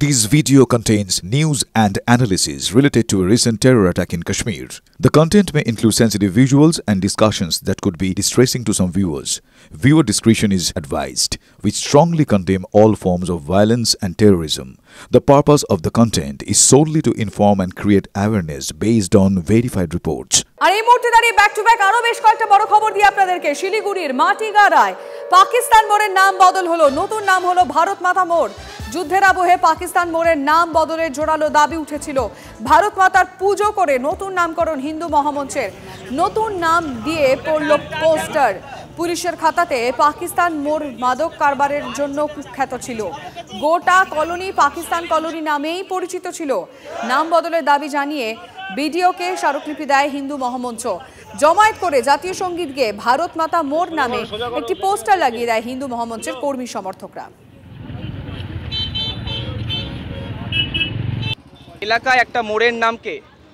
This video contains news and analysis related to a recent terror attack in Kashmir. The content may include sensitive visuals and discussions that could be distressing to some viewers. Viewer discretion is advised. We strongly condemn all forms of violence and terrorism. The purpose of the content is solely to inform and create awareness based on verified reports. আর এই মুহূর্তে দাঁড়িয়ে back to back আরো বেশ কয়েকটা বড় খবর দিয়ে আপনাদেরকে শিলিগুড়ির মাটিগাড়ায় পাকিস্তান মোড়ের নাম বদল হলো, নতুন নাম হলো ভারত মাতা মোড়। যুদ্ধের আবহে পাকিস্তান মোড়ের নাম বদলের জোরালো দাবি উঠেছিল। ভারত মাতার পুজো করে নতুন নামকরণ হিন্দু মহামঞ্চের। নতুন নাম দিয়ে পড়ল পোস্টার। পুলিশের খাতাতে পাকিস্তান মোড় মাদক কারবারের জন্য কুখ্যাত ছিল। গোটা কলোনি পাকিস্তান কলোনি নামেই পরিচিত ছিল। নাম বদলের দাবি জানিয়ে ভিডিওকে স্মারকলিপি দেয় হিন্দু মহামঞ্চ। জমায়েত করে জাতীয় সঙ্গীত গেয়ে ভারত মাতা মোড় নামে একটি পোস্টার লাগিয়ে দেয় হিন্দু মহামঞ্চের কর্মী সমর্থকরা। এলাকায় একটা মোড়ের নামকে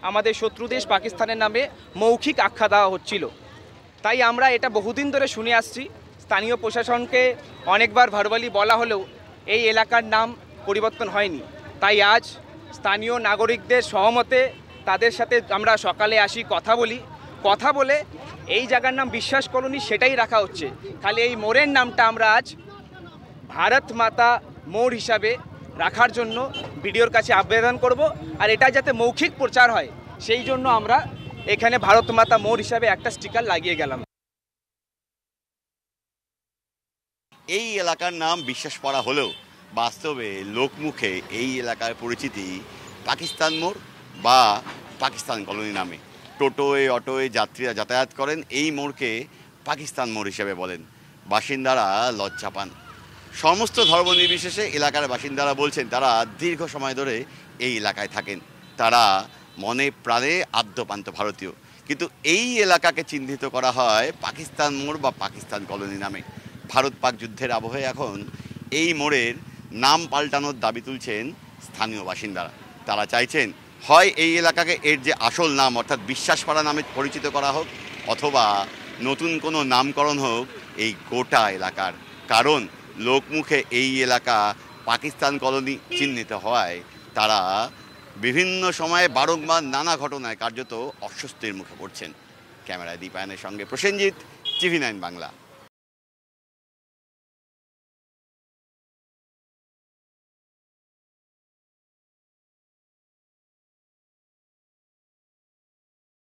আমাদের শত্রু দেশ পাকিস্তানের নামে মৌখিক আখ্যা দেওয়া হচ্ছিল। তাই আমরা এটা বহুদিন ধরে শুনে আসছি। স্থানীয় প্রশাসনকে অনেকবার ভার্বালি বলা হলেও এই এলাকার নাম পরিবর্তন হয়নি। তাই আজ স্থানীয় নাগরিকদের সহমতে তাদের সাথে আমরা সকালে আসি, কথা বলে এই জায়গার নাম বিশ্বাস কলোনি সেটাই রাখা হচ্ছে। খালি এই মোড়ের নামটা আমরা আজ ভারত মাতা মোড় হিসাবে রাখার জন্য ভিডিওর কাছে আবেদন করব। আর এটা যাতে মৌখিক প্রচার হয় সেই জন্য আমরা এখানে ভারত মাতা মোড় হিসাবে একটা স্টিকার লাগিয়ে গেলাম। এই এলাকার নাম বিশ্বাস করা হলেও বাস্তবে লোকমুখে এই এলাকার পরিচিতি পাকিস্তান মোড় বা পাকিস্তান কলোনি নামে। টোটোয় অটোয় যাত্রীরা যাতায়াত করেন, এই মোড়কে পাকিস্তান মোড় হিসেবে বলেন। বাসিন্দারা লজ্জা পান। সমস্ত ধর্ম নির্বিশেষে এলাকার বাসিন্দারা বলছেন তারা দীর্ঘ সময় ধরে এই এলাকায় থাকেন, তারা মনে প্রাণে আদ্যপান্ত ভারতীয়। কিন্তু এই এলাকাকে চিহ্নিত করা হয় পাকিস্তান মোড় বা পাকিস্তান কলোনি নামে। ভারত পাক যুদ্ধের আবহে এখন এই মোড়ের নাম পাল্টানোর দাবি তুলছেন স্থানীয় বাসিন্দারা। তারা চাইছেন হয় এই এলাকাকে এর যে আসল নাম অর্থাৎ বিশ্বাসপাড়া নামে পরিচিত করা হোক, অথবা নতুন কোনো নামকরণ হোক এই গোটা এলাকার। কারণ লোকমুখে এই এলাকা পাকিস্তান কলোনি চিহ্নিত হওয়ায় তারা বিভিন্ন সময়ে বারংবার নানা ঘটনায় কার্যত অস্বস্তির মুখে পড়ছেন। ক্যামেরায় দীপায়নের সঙ্গে প্রসেনজিৎ, TV9 বাংলা।